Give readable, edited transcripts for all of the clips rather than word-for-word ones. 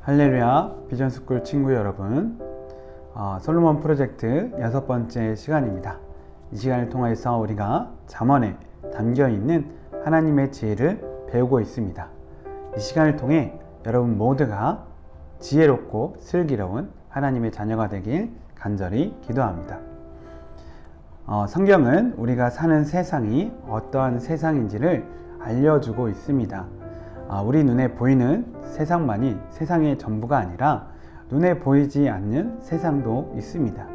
할렐루야 비전스쿨 친구 여러분, 솔로몬 프로젝트 6번째 시간입니다. 이 시간을 통해서 우리가 잠언에 담겨있는 하나님의 지혜를 배우고 있습니다. 이 시간을 통해 여러분 모두가 지혜롭고 슬기로운 하나님의 자녀가 되길 간절히 기도합니다. 성경은 우리가 사는 세상이 어떠한 세상인지를 알려주고 있습니다. 우리 눈에 보이는 세상만이 세상의 전부가 아니라 눈에 보이지 않는 세상도 있습니다.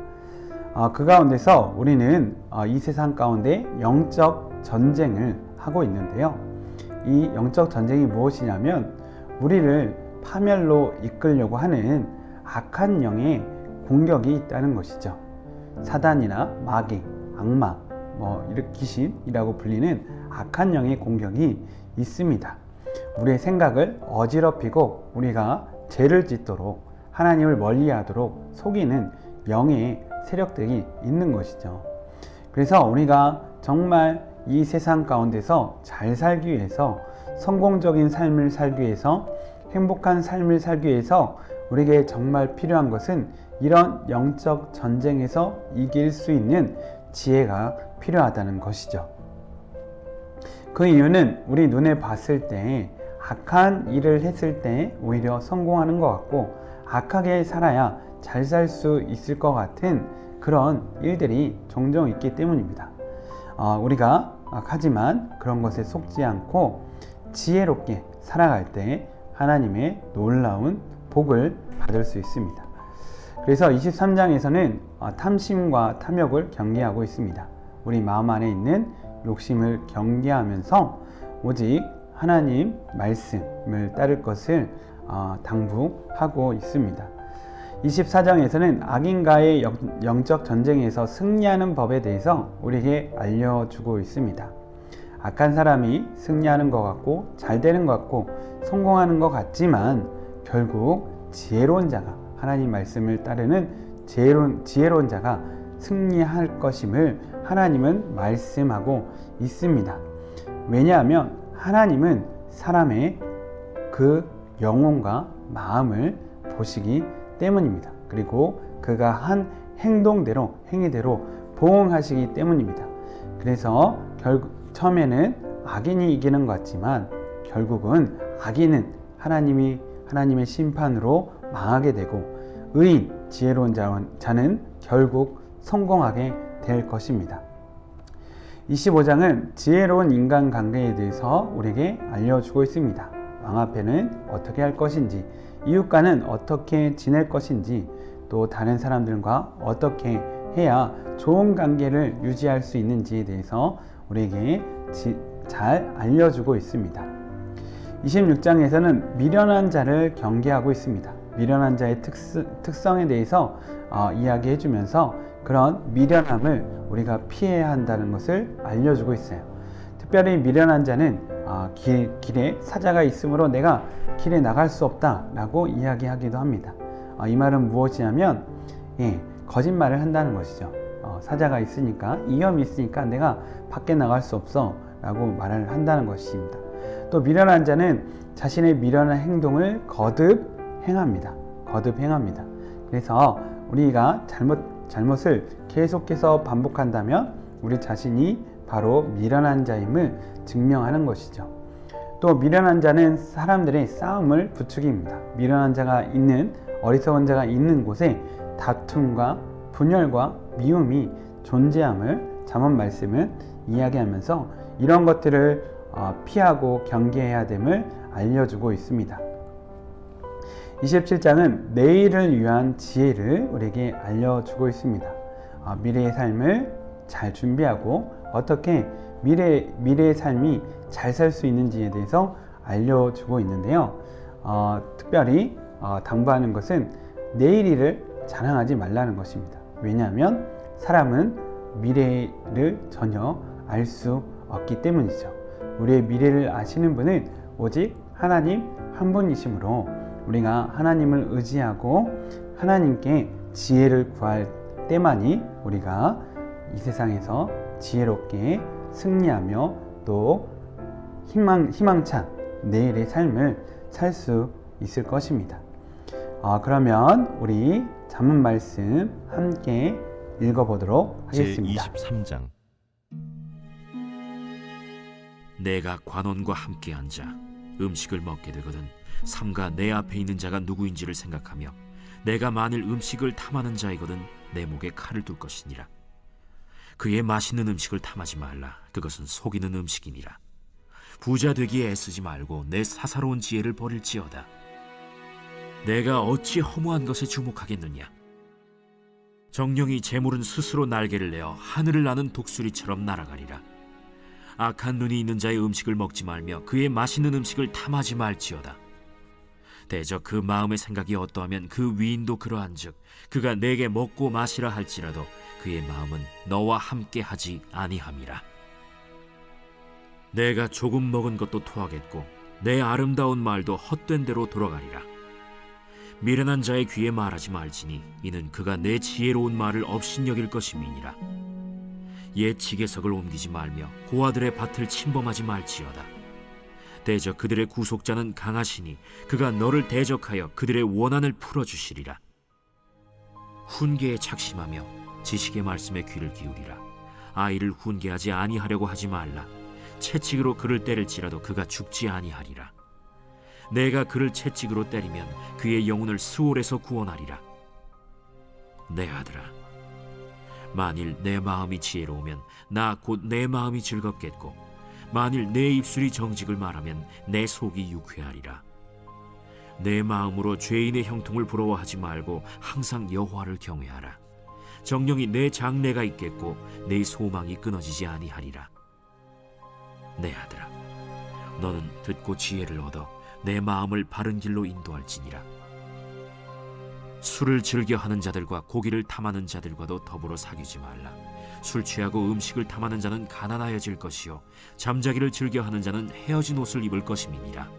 그 가운데서 우리는 이 세상 가운데 영적 전쟁을 하고 있는데요. 이 영적 전쟁이 무엇이냐면 우리를 파멸로 이끌려고 하는 악한 영의 공격이 있다는 것이죠. 사단이나 마귀, 악마, 귀신이라고 불리는 악한 영의 공격이 있습니다. 우리의 생각을 어지럽히고 우리가 죄를 짓도록 하나님을 멀리하도록 속이는 영의 세력들이 있는 것이죠. 그래서 우리가 정말 이 세상 가운데서 잘 살기 위해서, 성공적인 삶을 살기 위해서, 행복한 삶을 살기 위해서 우리에게 정말 필요한 것은 이런 영적 전쟁에서 이길 수 있는 지혜가 필요하다는 것이죠. 그 이유는 우리 눈에 봤을 때 악한 일을 했을 때 오히려 성공하는 것 같고, 악하게 살아야 잘 살 수 있을 것 같은 그런 일들이 종종 있기 때문입니다. 우리가 하지만 그런 것에 속지 않고 지혜롭게 살아갈 때 하나님의 놀라운 복을 받을 수 있습니다. 그래서 23장에서는 탐심과 탐욕을 경계하고 있습니다. 우리 마음 안에 있는 욕심을 경계하면서 오직 하나님 말씀을 따를 것을 당부하고 있습니다. 24장에서는 악인과의 영적 전쟁에서 승리하는 법에 대해서 우리에게 알려주고 있습니다. 악한 사람이 승리하는 것 같고 잘 되는 것 같고 성공하는 것 같지만 결국 지혜로운 자가, 하나님 말씀을 따르는 지혜로운 자가 승리할 것임을 하나님은 말씀하고 있습니다. 왜냐하면 하나님은 사람의 그 영혼과 마음을 보시기 때문입니다. 그리고 그가 한 행위대로 보응하시기 때문입니다. 그래서 처음에는 악인이 이기는 것 같지만 결국은 악인은 하나님의 심판으로 망하게 되고, 의인, 지혜로운 자는 결국 성공하게 될 것입니다. 25장은 지혜로운 인간관계에 대해서 우리에게 알려주고 있습니다. 왕 앞에는 어떻게 할 것인지, 이웃과는 어떻게 지낼 것인지, 또 다른 사람들과 어떻게 해야 좋은 관계를 유지할 수 있는지에 대해서 우리에게 잘 알려주고 있습니다. 26장에서는 미련한 자를 경계하고 있습니다. 미련한 자의 특성에 대해서 이야기해 주면서 그런 미련함을 우리가 피해야 한다는 것을 알려주고 있어요. 특별히 미련한 자는 길에 사자가 있으므로 내가 길에 나갈 수 없다 라고 이야기하기도 합니다. 이 말은 무엇이냐면 거짓말을 한다는 것이죠. 사자가 있으니까, 위험이 있으니까 내가 밖에 나갈 수 없어 라고 말을 한다는 것입니다. 또 미련한 자는 자신의 미련한 행동을 거듭 행합니다. 그래서 우리가 잘못을 계속해서 반복한다면 우리 자신이 바로 미련한 자임을 증명하는 것이죠. 또 미련한 자는 사람들의 싸움을 부추깁니다. 미련한 자가 있는, 어리석은 자가 있는 곳에 다툼과 분열과 미움이 존재함을 잠언 말씀을 이야기하면서 이런 것들을 피하고 경계해야 됨을 알려주고 있습니다. 27장은 내일을 위한 지혜를 우리에게 알려주고 있습니다. 미래의 삶을 잘 준비하고 어떻게 미래의 삶이 잘 살 수 있는지에 대해서 알려주고 있는데요. 특별히 당부하는 것은 내일 일을 자랑하지 말라는 것입니다. 왜냐하면 사람은 미래를 전혀 알 수 없기 때문이죠. 우리의 미래를 아시는 분은 오직 하나님 한 분이시므로 우리가 하나님을 의지하고 하나님께 지혜를 구할 때만이 우리가 이 세상에서 지혜롭게 승리하며 또 희망찬 내일의 삶을 살 수 있을 것입니다. 그러면 우리 잠언 말씀 함께 읽어보도록 하겠습니다. 제23장. 내가 관원과 함께 앉아 음식을 먹게 되거든 삼가 내 앞에 있는 자가 누구인지를 생각하며 내가 만일 음식을 탐하는 자이거든 내 목에 칼을 둘 것이니라. 그의 맛있는 음식을 탐하지 말라. 그것은 속이는 음식이니라. 부자 되기에 애쓰지 말고 내 사사로운 지혜를 버릴지어다. 내가 어찌 허무한 것에 주목하겠느냐. 정령이 재물은 스스로 날개를 내어 하늘을 나는 독수리처럼 날아가리라. 악한 눈이 있는 자의 음식을 먹지 말며 그의 맛있는 음식을 탐하지 말지어다. 대저 그 마음의 생각이 어떠하면 그 위인도 그러한즉 그가 내게 먹고 마시라 할지라도 그의 마음은 너와 함께 하지 아니함이라. 내가 조금 먹은 것도 토하겠고 내 아름다운 말도 헛된 대로 돌아가리라. 미련한 자의 귀에 말하지 말지니 이는 그가 내 지혜로운 말을 업신여길 것임이니라. 옛 지게석을 옮기지 말며 고아들의 밭을 침범하지 말지어다. 대저 그들의 구속자는 강하시니 그가 너를 대적하여 그들의 원한을 풀어주시리라. 훈계에 착심하며 지식의 말씀에 귀를 기울이라. 아이를 훈계하지 아니하려고 하지 말라. 채찍으로 그를 때릴지라도 그가 죽지 아니하리라. 내가 그를 채찍으로 때리면 그의 영혼을 스올에서 구원하리라. 내 아들아, 만일 내 마음이 지혜로우면 나 곧 내 마음이 즐겁겠고 만일 내 입술이 정직을 말하면 내 속이 유쾌하리라. 내 마음으로 죄인의 형통을 부러워하지 말고 항상 여호와를 경외하라. 정령이 내 장래가 있겠고 내 소망이 끊어지지 아니하리라. 내 아들아, 너는 듣고 지혜를 얻어 내 마음을 바른 길로 인도할지니라. 술을 즐겨 하는 자들과 고기를 탐하는 자들과도 더불어 사귀지 말라. 술 취하고 음식을 탐하는 자는 가난하여질 것이요 잠자기를 즐겨 하는 자는 헤어진 옷을 입을 것임이니라.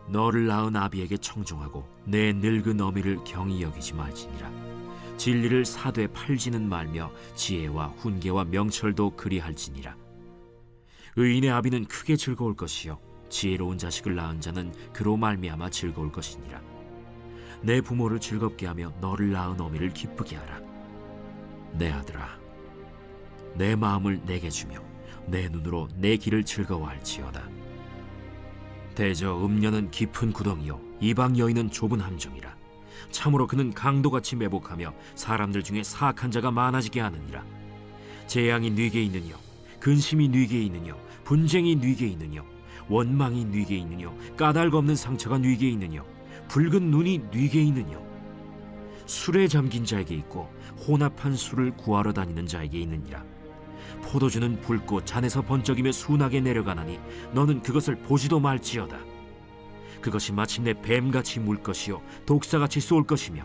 너를 낳은 아비에게 청종하고 내 늙은 어미를 경히 여기지 말지니라. 진리를 사되 팔지는 말며 지혜와 훈계와 명철도 그리할지니라. 의인의 아비는 크게 즐거울 것이요 지혜로운 자식을 낳은 자는 그로 말미암아 즐거울 것이니라. 내 부모를 즐겁게 하며 너를 낳은 어미를 기쁘게 하라. 내 아들아, 내 마음을 내게 주며 내 눈으로 내 길을 즐거워할지어다. 대저 음녀는 깊은 구덩이요 이방 여인은 좁은 함정이라. 참으로 그는 강도같이 매복하며 사람들 중에 사악한 자가 많아지게 하느니라. 재앙이 네게 있느뇨, 근심이 네게 있느뇨, 분쟁이 네게 있느뇨, 원망이 네게 있느뇨, 까닭 없는 상처가 네게 있느뇨, 붉은 눈이 네게 있느뇨. 술에 잠긴 자에게 있고 혼합한 술을 구하러 다니는 자에게 있느니라. 포도주는 붉고 잔에서 번쩍이며 순하게 내려가나니 너는 그것을 보지도 말지어다. 그것이 마침내 뱀같이 물 것이요 독사같이 쏠 것이며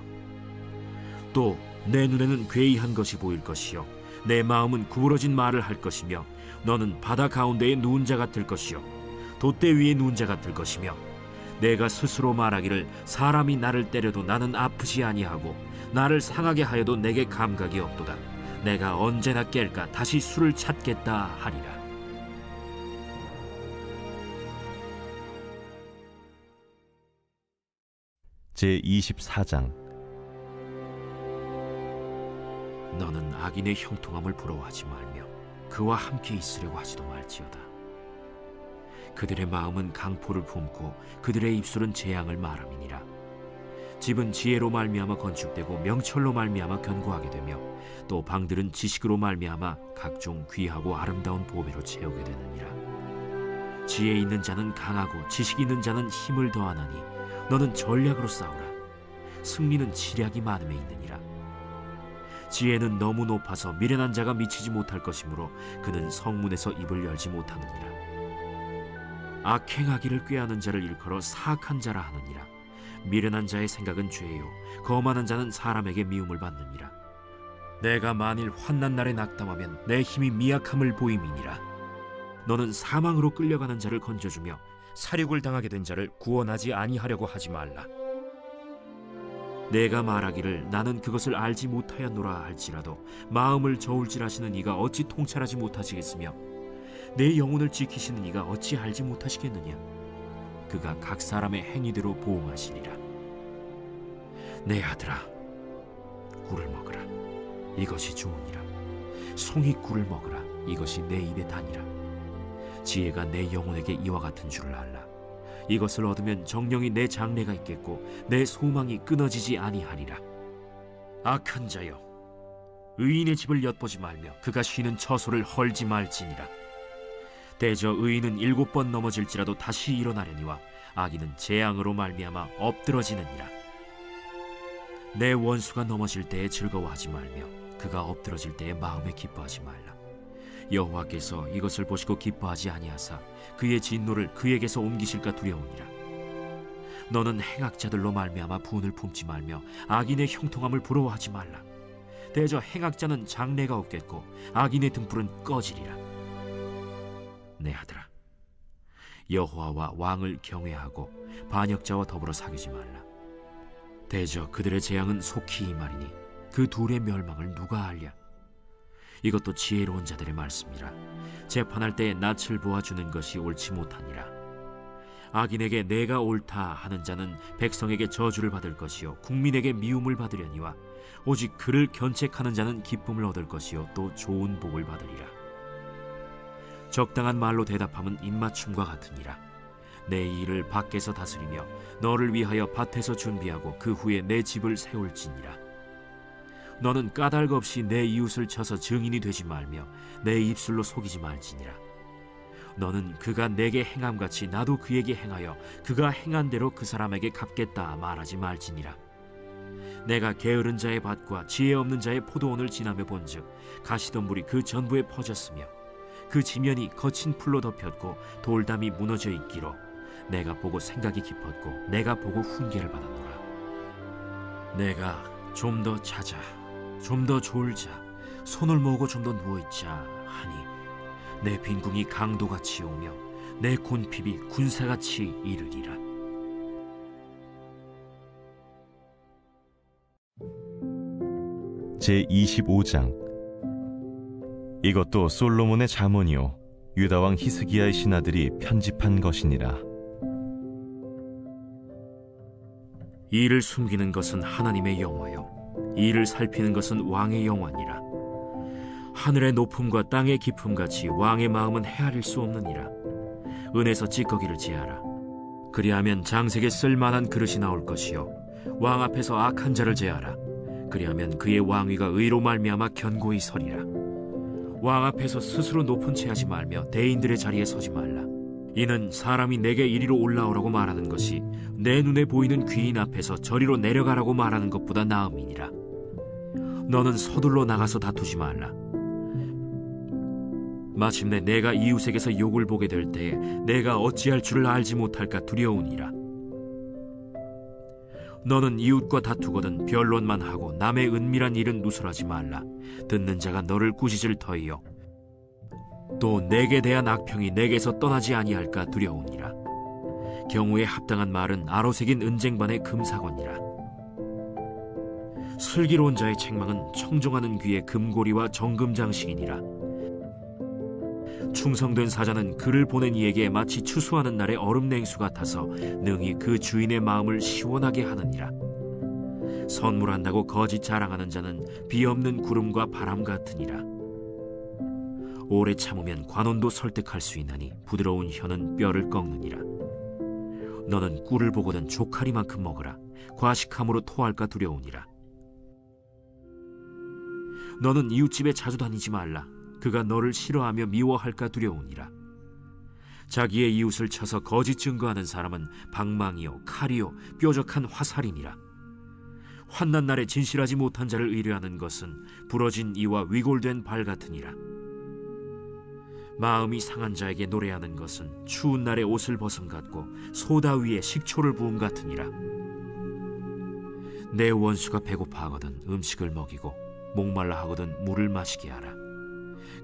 또 내 눈에는 괴이한 것이 보일 것이요 내 마음은 구부러진 말을 할 것이며 너는 바다 가운데에 누운 자 같을 것이요 돛대 위에 누운 자 같을 것이며 내가 스스로 말하기를 사람이 나를 때려도 나는 아프지 아니하고 나를 상하게 하여도 내게 감각이 없도다. 내가 언제나 깰까 다시 술을 찾겠다 하리라. 제24장. 너는 악인의 형통함을 부러워하지 말며 그와 함께 있으려고 하지도 말지어다. 그들의 마음은 강포를 품고 그들의 입술은 재앙을 말함이니라. 집은 지혜로 말미암아 건축되고 명철로 말미암아 견고하게 되며 또 방들은 지식으로 말미암아 각종 귀하고 아름다운 보배로 채우게 되느니라. 지혜 있는 자는 강하고 지식 있는 자는 힘을 더하나니 너는 전략으로 싸우라. 승리는 지략이 많음에 있느니라. 지혜는 너무 높아서 미련한 자가 미치지 못할 것이므로 그는 성문에서 입을 열지 못하느니라. 악행하기를 꾀하는 자를 일컬어 사악한 자라 하느니라. 미련한 자의 생각은 죄요 거만한 자는 사람에게 미움을 받느니라. 내가 만일 환난 날에 낙담하면 내 힘이 미약함을 보임이니라. 너는 사망으로 끌려가는 자를 건져주며 살육을 당하게 된 자를 구원하지 아니하려고 하지 말라. 내가 말하기를 나는 그것을 알지 못하였노라 할지라도 마음을 저울질하시는 이가 어찌 통찰하지 못하시겠으며 내 영혼을 지키시는 이가 어찌 알지 못하시겠느냐. 그가 각 사람의 행위대로 보응하시리라. 내 아들아, 꿀을 먹으라. 이것이 좋으니라. 송이 꿀을 먹으라. 이것이 내 입에 다니라. 지혜가 내 영혼에게 이와 같은 줄을 알라. 이것을 얻으면 정령이 내 장래가 있겠고 내 소망이 끊어지지 아니하리라. 악한 자여, 의인의 집을 엿보지 말며 그가 쉬는 처소를 헐지 말지니라. 대저 의인은 7번 넘어질지라도 다시 일어나려니와 악인은 재앙으로 말미암아 엎드러지느니라. 내 원수가 넘어질 때에 즐거워하지 말며 그가 엎드러질 때에 마음에 기뻐하지 말라. 여호와께서 이것을 보시고 기뻐하지 아니하사 그의 진노를 그에게서 옮기실까 두려우니라. 너는 행악자들로 말미암아 분을 품지 말며 악인의 형통함을 부러워하지 말라. 대저 행악자는 장래가 없겠고 악인의 등불은 꺼지리라. 내 아들아, 여호와와 왕을 경외하고 반역자와 더불어 사귀지 말라. 대저 그들의 재앙은 속히 임하리니 그 둘의 멸망을 누가 알랴. 이것도 지혜로운 자들의 말씀이라. 재판할 때에 낯을 보아주는 것이 옳지 못하니라. 악인에게 내가 옳다 하는 자는 백성에게 저주를 받을 것이요 국민에게 미움을 받으려니와 오직 그를 견책하는 자는 기쁨을 얻을 것이요 또 좋은 복을 받으리라. 적당한 말로 대답함은 입맞춤과 같으니라. 내 일을 밖에서 다스리며 너를 위하여 밭에서 준비하고 그 후에 내 집을 세울지니라. 너는 까닭 없이 내 이웃을 쳐서 증인이 되지 말며 내 입술로 속이지 말지니라. 너는 그가 내게 행함같이 나도 그에게 행하여 그가 행한 대로 그 사람에게 갚겠다 말하지 말지니라. 내가 게으른 자의 밭과 지혜 없는 자의 포도원을 지나며 본즉 가시덤불이 그 전부에 퍼졌으며 그 지면이 거친 풀로 덮였고 돌담이 무너져 있기로 내가 보고 생각이 깊었고 내가 보고 훈계를 받았노라. 내가 좀 더 자자, 좀 더 졸자, 손을 모으고 좀 더 누워있자 하니 내 빈궁이 강도같이 오며 내 곤핍이 군사같이 이르리라. 제25장. 이것도 솔로몬의 잠언이요 유다 왕 히스기야의 신하들이 편집한 것이니라. 이를 숨기는 것은 하나님의 영화요 이를 살피는 것은 왕의 영화니라. 하늘의 높음과 땅의 깊음같이 왕의 마음은 헤아릴 수 없느니라. 은에서 찌꺼기를 제하라. 그리하면 장색에 쓸만한 그릇이 나올 것이요 왕 앞에서 악한 자를 제하라. 그리하면 그의 왕위가 의로 말미암아 견고히 서리라. 왕 앞에서 스스로 높은 채 하지 말며 대인들의 자리에 서지 말라. 이는 사람이 내게 이리로 올라오라고 말하는 것이 내 눈에 보이는 귀인 앞에서 저리로 내려가라고 말하는 것보다 나음이니라. 너는 서둘러 나가서 다투지 말라. 마침내 내가 이웃에게서 욕을 보게 될 때에 내가 어찌할 줄을 알지 못할까 두려우니라. 너는 이웃과 다투거든 변론만 하고 남의 은밀한 일은 누설하지 말라. 듣는 자가 너를 꾸짖을 터이요 또 내게 대한 악평이 내게서 떠나지 아니할까 두려우니라. 경우에 합당한 말은 아로새긴 은쟁반의 금사건이라. 슬기로운 자의 책망은 청종하는 귀의 금고리와 정금장식이니라. 충성된 사자는 그를 보낸 이에게 마치 추수하는 날의 얼음 냉수 같아서 능히 그 주인의 마음을 시원하게 하느니라. 선물한다고 거짓 자랑하는 자는 비 없는 구름과 바람 같으니라. 오래 참으면 관원도 설득할 수 있나니 부드러운 혀는 뼈를 꺾느니라. 너는 꿀을 보거든 조카리만큼 먹으라. 과식함으로 토할까 두려우니라. 너는 이웃집에 자주 다니지 말라. 그가 너를 싫어하며 미워할까 두려우니라. 자기의 이웃을 쳐서 거짓 증거하는 사람은 방망이요 칼이요 뾰족한 화살이니라. 환난 날에 진실하지 못한 자를 의뢰하는 것은 부러진 이와 위골된 발 같으니라. 마음이 상한 자에게 노래하는 것은 추운 날에 옷을 벗음 같고 소다 위에 식초를 부음 같으니라. 내 원수가 배고파하거든 음식을 먹이고 목말라 하거든 물을 마시게 하라.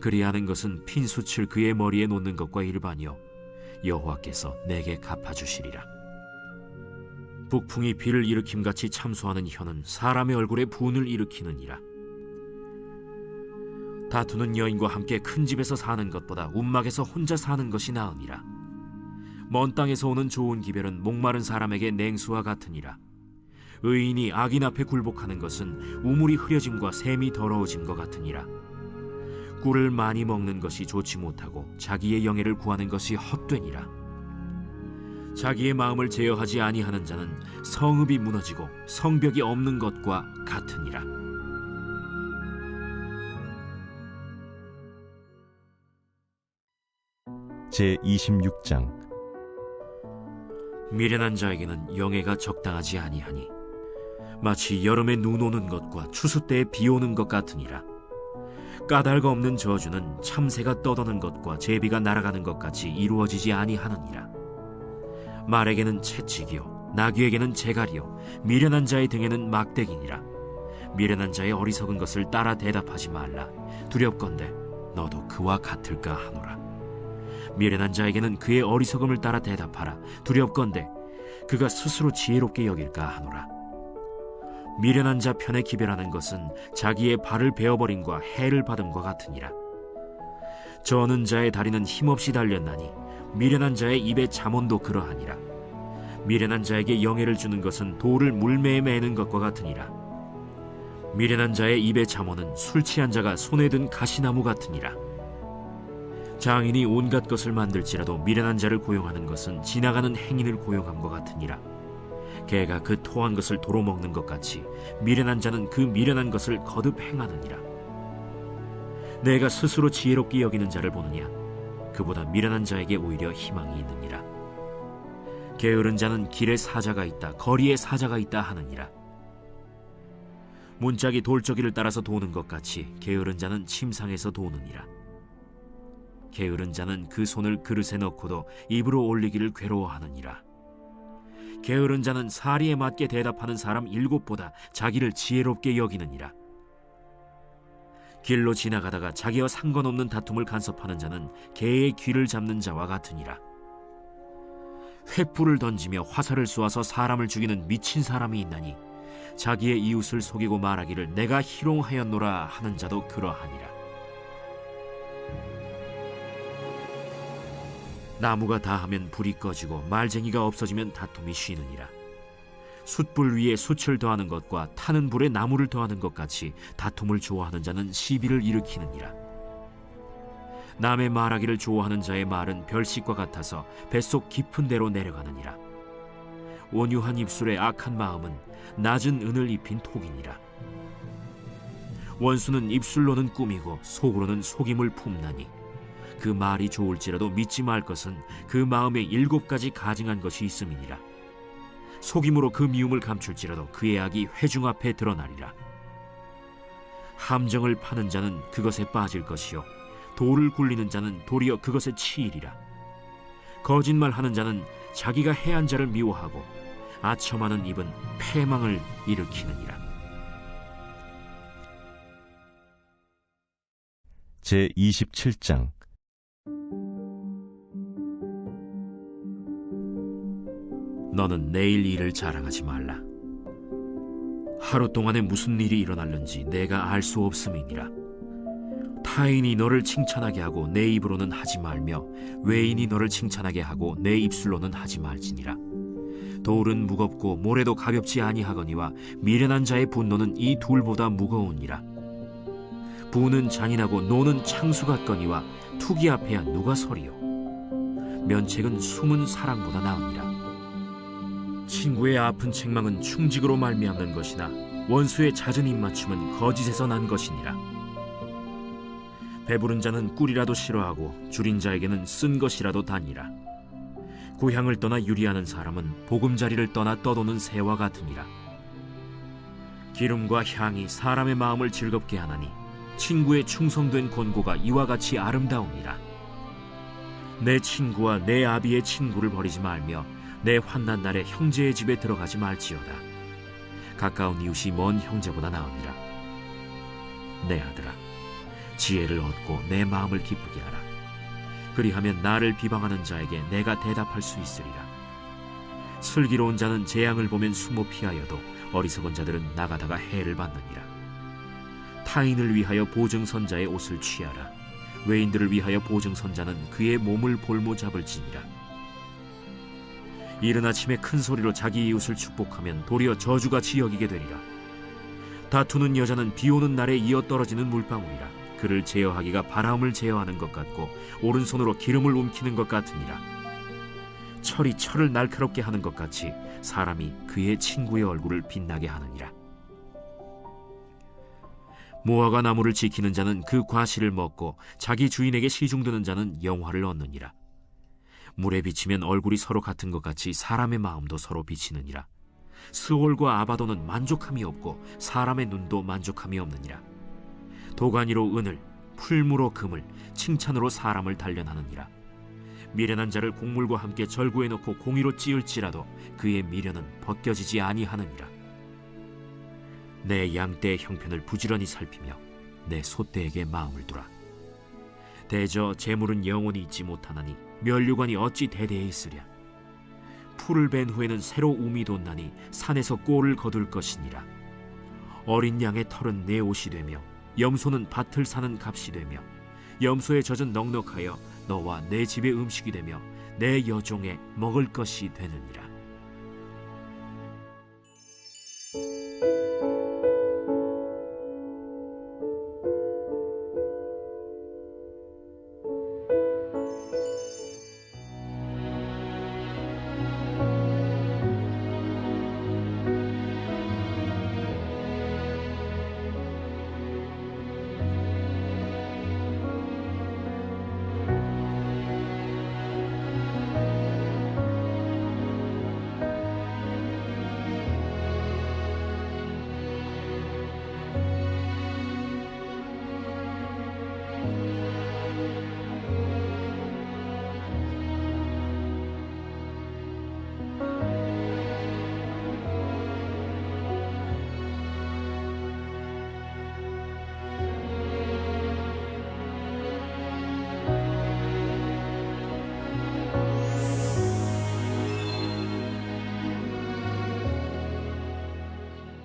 그리하는 것은 핀숯을 그의 머리에 놓는 것과 일반이요 여호와께서 내게 갚아주시리라. 북풍이 비를 일으킴같이 참소하는 혀는 사람의 얼굴에 분을 일으키느니라. 다투는 여인과 함께 큰 집에서 사는 것보다 움막에서 혼자 사는 것이 나으니라. 먼 땅에서 오는 좋은 기별은 목마른 사람에게 냉수와 같으니라. 의인이 악인 앞에 굴복하는 것은 우물이 흐려짐과 샘이 더러워짐과 같으니라. 꿀을 많이 먹는 것이 좋지 못하고 자기의 영예를 구하는 것이 헛되니라. 자기의 마음을 제어하지 아니하는 자는 성읍이 무너지고 성벽이 없는 것과 같으니라. 제26장 미련한 자에게는 영예가 적당하지 아니하니 마치 여름에 눈 오는 것과 추수 때에 비 오는 것 같으니라. 까닭 없는 저주는 참새가 떠도는 것과 제비가 날아가는 것 같이 이루어지지 아니하느니라. 말에게는 채찍이요 나귀에게는 재갈이요 미련한 자의 등에는 막대기니라. 미련한 자의 어리석은 것을 따라 대답하지 말라. 두렵건대 너도 그와 같을까 하노라. 미련한 자에게는 그의 어리석음을 따라 대답하라. 두렵건대 그가 스스로 지혜롭게 여길까 하노라. 미련한 자 편에 기별하는 것은 자기의 발을 베어버림과 해를 받음과 같으니라. 저는 자의 다리는 힘없이 달렸나니 미련한 자의 입에 잠언도 그러하니라. 미련한 자에게 영예를 주는 것은 돌을 물매에 매는 것과 같으니라. 미련한 자의 입에 잠언은 술 취한 자가 손에 든 가시나무 같으니라. 장인이 온갖 것을 만들지라도 미련한 자를 고용하는 것은 지나가는 행인을 고용함과 같으니라. 개가 그 토한 것을 도로 먹는 것 같이 미련한 자는 그 미련한 것을 거듭 행하느니라. 내가 스스로 지혜롭게 여기는 자를 보느냐? 그보다 미련한 자에게 오히려 희망이 있느니라. 게으른 자는 길에 사자가 있다, 거리에 사자가 있다 하느니라. 문짝이 돌저기를 따라서 도는 것 같이 게으른 자는 침상에서 도느니라. 게으른 자는 그 손을 그릇에 넣고도 입으로 올리기를 괴로워하느니라. 게으른 자는 사리에 맞게 대답하는 사람 7보다 자기를 지혜롭게 여기느니라. 길로 지나가다가 자기와 상관없는 다툼을 간섭하는 자는 개의 귀를 잡는 자와 같으니라. 횃불을 던지며 화살을 쏘아서 사람을 죽이는 미친 사람이 있나니 자기의 이웃을 속이고 말하기를 내가 희롱하였노라 하는 자도 그러하니라. 나무가 다하면 불이 꺼지고 말쟁이가 없어지면 다툼이 쉬느니라. 숯불 위에 숯을 더하는 것과 타는 불에 나무를 더하는 것 같이 다툼을 좋아하는 자는 시비를 일으키느니라. 남의 말하기를 좋아하는 자의 말은 별식과 같아서 뱃속 깊은 데로 내려가느니라. 온유한 입술에 악한 마음은 낮은 은을 입힌 톡이니라. 원수는 입술로는 꾸미고 속으로는 속임을 품나니 그 말이 좋을지라도 믿지 말 것은 그 마음에 7가지 가증한 것이 있음이니라. 속임으로 그 미움을 감출지라도 그의 악이 회중 앞에 드러나리라. 함정을 파는 자는 그것에 빠질 것이요 돌을 굴리는 자는 도리어 그것에 치이리라. 거짓말하는 자는 자기가 해한 자를 미워하고 아첨하는 입은 패망을 일으키느니라. 제27장 너는 내일 일을 자랑하지 말라. 하루 동안에 무슨 일이 일어날는지 내가 알 수 없음이니라. 타인이 너를 칭찬하게 하고 내 입으로는 하지 말며 외인이 너를 칭찬하게 하고 내 입술로는 하지 말지니라. 돌은 무겁고 모래도 가볍지 아니하거니와 미련한 자의 분노는 이 둘보다 무거우니라. 부는 잔인하고 노는 창수 같거니와 투기 앞에야 누가 서리요. 면책은 숨은 사랑보다 나으니라. 친구의 아픈 책망은 충직으로 말미암는 것이나 원수의 잦은 입맞춤은 거짓에서 난 것이니라. 배부른 자는 꿀이라도 싫어하고 줄인 자에게는 쓴 것이라도 다니라. 고향을 떠나 유리하는 사람은 보금자리를 떠나 떠도는 새와 같으니라. 기름과 향이 사람의 마음을 즐겁게 하나니 친구의 충성된 권고가 이와 같이 아름다우니라. 내 친구와 내 아비의 친구를 버리지 말며 내 환난 날에 형제의 집에 들어가지 말지어다. 가까운 이웃이 먼 형제보다 나으니라. 내 아들아, 지혜를 얻고 내 마음을 기쁘게 하라. 그리하면 나를 비방하는 자에게 내가 대답할 수 있으리라. 슬기로운 자는 재앙을 보면 숨어 피하여도 어리석은 자들은 나가다가 해를 받느니라. 타인을 위하여 보증선자의 옷을 취하라. 외인들을 위하여 보증선자는 그의 몸을 볼모 잡을지니라. 이른 아침에 큰 소리로 자기 이웃을 축복하면 도리어 저주같이 여기게 되리라. 다투는 여자는 비 오는 날에 이어 떨어지는 물방울이라. 그를 제어하기가 바람을 제어하는 것 같고 오른손으로 기름을 움키는 것 같으니라. 철이 철을 날카롭게 하는 것 같이 사람이 그의 친구의 얼굴을 빛나게 하느니라. 무화과 나무를 지키는 자는 그 과실을 먹고 자기 주인에게 시중드는 자는 영화를 얻느니라. 물에 비치면 얼굴이 서로 같은 것 같이 사람의 마음도 서로 비치느니라. 스올과 아바도는 만족함이 없고 사람의 눈도 만족함이 없느니라. 도가니로 은을, 풀무로 금을, 칭찬으로 사람을 단련하느니라. 미련한 자를 곡물과 함께 절구해 놓고 공의로 찌을지라도 그의 미련은 벗겨지지 아니하느니라. 내 양떼의 형편을 부지런히 살피며 내 소떼에게 마음을 두라. 대저 재물은 영원히 있지 못하나니 면류관이 어찌 대대에 있으랴. 풀을 벤 후에는 새로 움이 돋나니 산에서 꼴을 거둘 것이니라. 어린 양의 털은 내 옷이 되며 염소는 밭을 사는 값이 되며 염소의 젖은 넉넉하여 너와 내 집의 음식이 되며 내 여종의 먹을 것이 되느니라.